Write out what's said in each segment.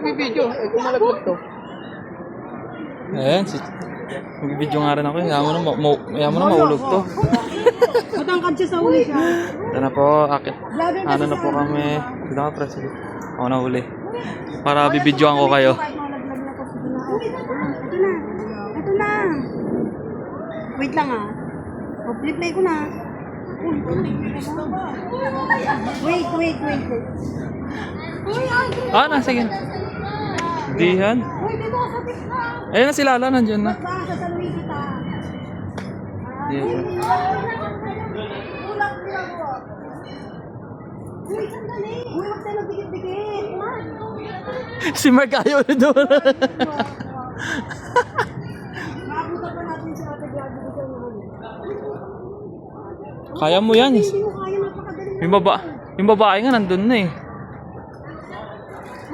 nagbibideo. Eh, kung malaglag to. Ayan, magbibideo nga rin ako. Kaya mo na mahulog to. Matangkad siya sa huli siya. Ito na po, akit. Ano na po kami. Dito ka, press. Ako na huli. Para bibidyoan ko kayo. Kahit malaglag na to. Ito na. Ito na. Wait lang ah. Play ko na. Wait. Ah, na, sige. Dihan. Uy, dito ka sa pista. Ayun na si Lala, nandiyan na. Sasaluhin kita. Diyan. Uy, sandali. Uy, huwag tayo nagdikit-dikit. Si Mark ayaw na doon. Nakabutan pa natin si Ate Gladys sa mga. Kaya mo yan. Hindi mo kaya, napakadali. Yung babae nga nandun na eh.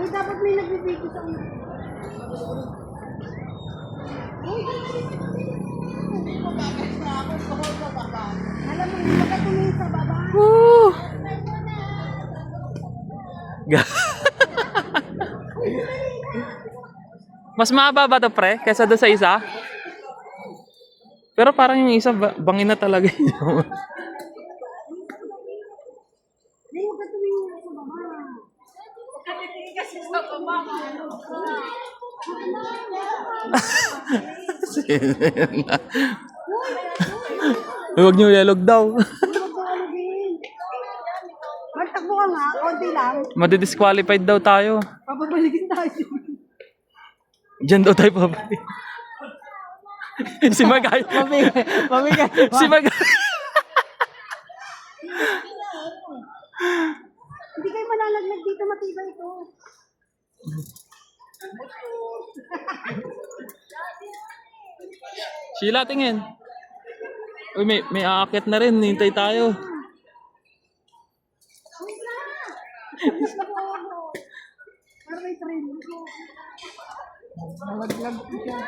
Uy, dapat may nagbibigay sa ulo. Uy, alam mo, hindi ka tumingin sa baba. Woo! Mas mababa to pre, kaysa doon sa isa. Pero parang yung isa, bangin na talaga yun. Hindi, huwag ka tumingin sa baba. Huwag ka tumingin kasi sa baba. Huwag niyo yelog daw. Magtakbo ka nga, konti lang. Madidisqualified daw tayo. Papabalikin tayo. Diyan daw tayo pabalik. Si Mark ay... Mamigay. Si Mark... Hindi kayo malalaglag dito, matibay ito. Sheila, tingin. Uy, may aakyat na rin. Hintay tayo. Para may train. Malaglag siya.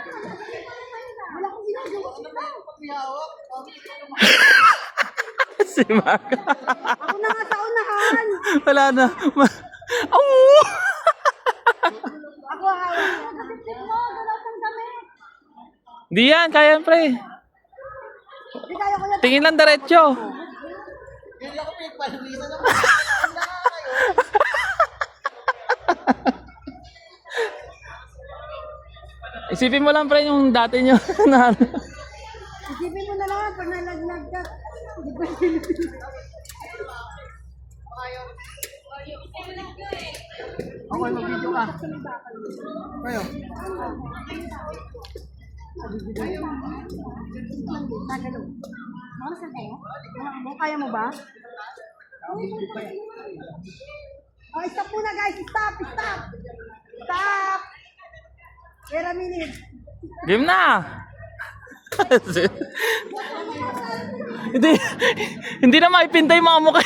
Wala akong ginagawa. Si Mark. Ako na nga sa unahan. Wala na. Au! Ako hawak. Nasipsip mo, dalaw kang damit. Di yan, kaya yan, pre. Hindi kaya ko yan. Tingin lang diretso. Hindi ako pinagpalilisan ako. Isipin mo lang, pre, yung dati nyo na ano. Isipin mo na lang, pag nalaglag ka. Hindi ba Okay, mag-video ka. Kayo. Tagalo. Makalas na kayo? Kaya mo ba? Oh, stop muna guys. Stop. Wait a minute. Game na! hindi na maipinta yung mga mukha.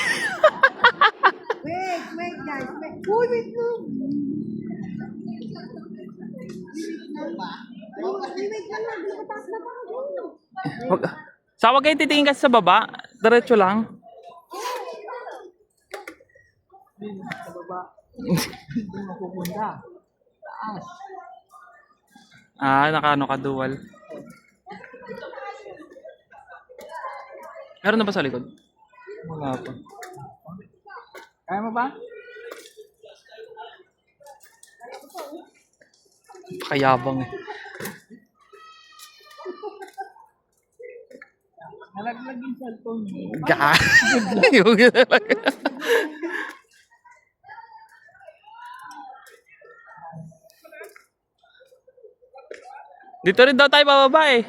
Wait guys. Uy, wait lang. Wait lang. Lumataas na tayo. Sa wag kayo titingin kasi sa baba. Diretso lang. Sa baba. Hindi mapupunta. Taas. Ah, nakaano ka dual. Meron na ba sa likod? Wala pa. Kaya mo ba? Pakayabang eh. Nalaglag yung cellphone mo. Yung talaga. Dito rin daw tayo bababa eh.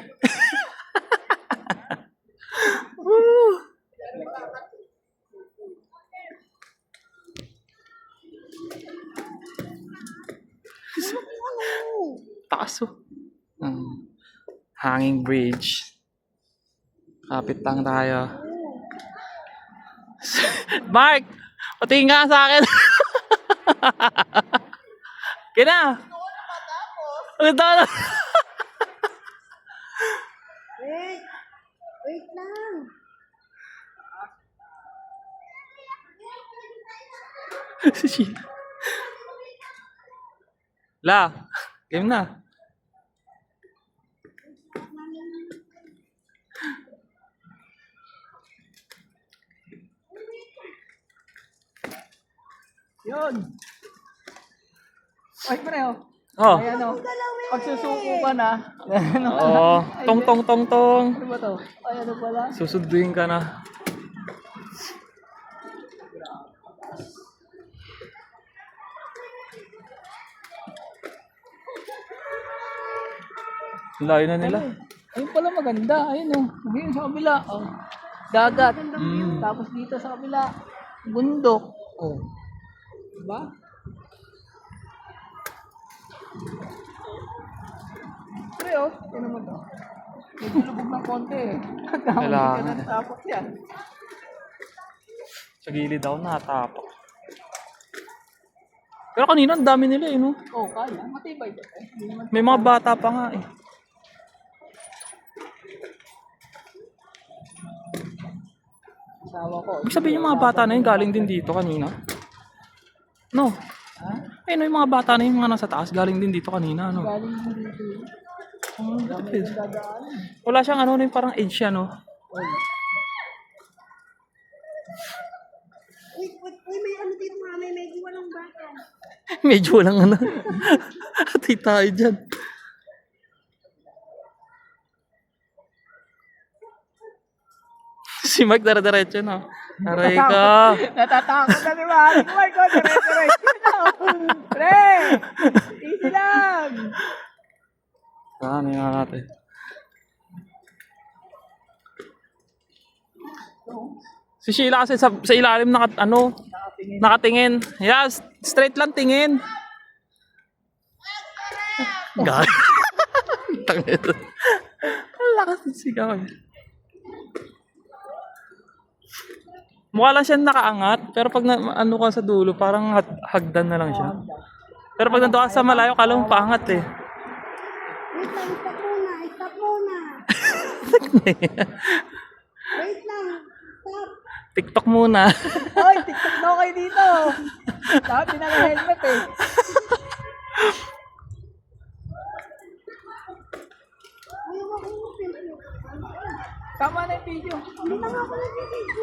Taas oh. Hanging bridge. Kapit lang tayo. Mark! Patingin nga sa akin. Kina! Ano tayo? Wait lang. La, game na. Yun. Ay, pareho. Oh. Ay, ano. Pag susuko ka na. Ano ka na? Oh, tong tong tong tong. Ano ba to? Ay, ano pala? Susunduin ka na. Layo na nila. Ayun pala maganda. Ayun oh. Ayun sa kabila. Oh. Dagat. Mm. Tapos dito sa kabila. Bundok. Oh. Diba? Pre oh. Ito naman to. Medyo lubog ng konti eh. Kailangan. Kailangan. Tapos yan. Sa gilid ako natapok. Pero kanina ang dami nila eh, no? Oh, kaya. Matibay to. Hindi naman May mga bata pa nga eh. asawa ko. Ibig sabihin yung mga bata na yun galing din dito kanina? No. Ha? Eh, no, yung mga bata na yung mga nasa taas galing din dito kanina, no? Galing din dito. Dami yung dadaanan. Wala siyang ano, yung parang edge siya, no? Uy, may ano dito nga, may medyo walang bata. Medyo walang ano. Atay tayo dyan. Si Mike dara-diretso na. Aray ka. Natatakot na ni Mike. Mike, oh, dire-diretso na. Pre! Easy lang. Ano nga natin. Si Sheila kasi sa ilalim nakatingin. Yes, straight lang tingin. Gag. Tangit. Ang lakas ng sigaw. Mukha lang siya nakaangat, pero pag ano ka sa dulo, parang hagdan na lang siya. Pero pag nandun ka sa malayo, kala mo paangat eh. Wait lang, stop muna. Wait lang, stop. TikTok muna. Oy, TikTok daw kayo dito. Dapat pinaka-helmet eh. Ayaw ako yung film. Tama na yung video. Hindi na nga ako nag-video.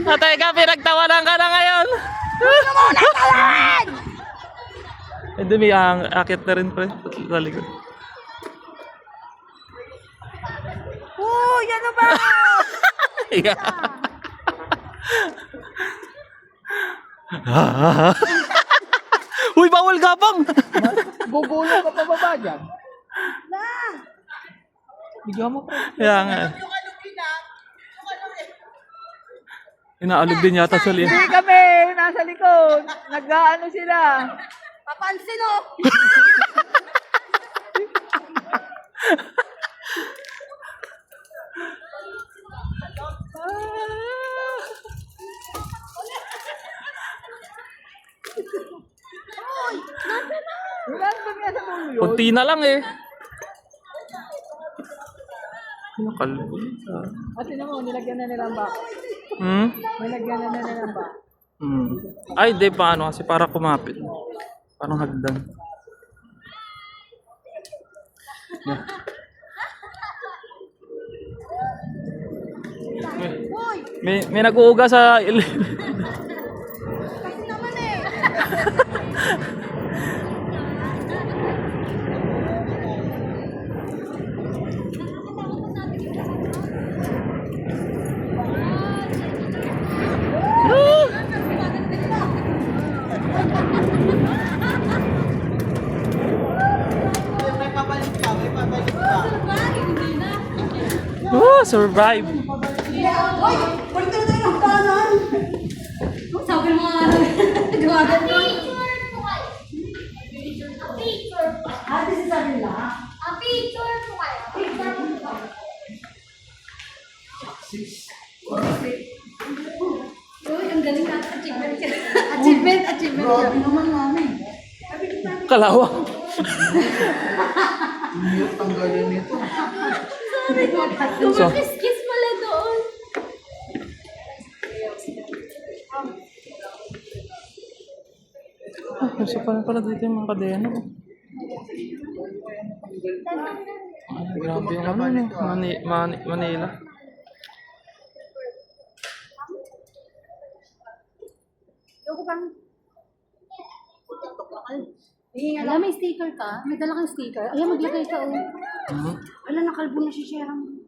Atay ka, pinagtawanan ka na ngayon. Hindi, may akit na rin pre. Sa likod. Uy, ano ba? Yeah. Uy, bawal gabang! Gugulong ka pa baba dyan. Na! Video mo pre. Kaya nga. Inaalog din yata sa liyan. Hindi kami, nasa likod. Nag-ano sila. Papansin oh! Wala ba nga sa dulo yun? Kunti na lang eh. Kalbo. Kasi naman, nilagyan na nila ang baka. Hmm? Nilagyan na nila ang baka. Hmm. Ay, di paano kasi para kumapit. Parang hagdan. Yeah. May nag-uuga sa Kasi naman eh! Oh, survive. Hoy! Balik na tayo ng kanan! Sabi mo nga gawagan ko. Ate si Sarila. Uy, ang galing na. Achievement. Grabe naman namin. Kalawang. Ang galing nito. So, Kiss pala doon. Gusto pa rin pala dito yung mga kadena. Ay, grabe yung ano, no? Manila. Alam, may sticker ka? May dala kang sticker? Ayan, maglagay ka, oh. Mhm. Wala, nakalbo na si Sharon.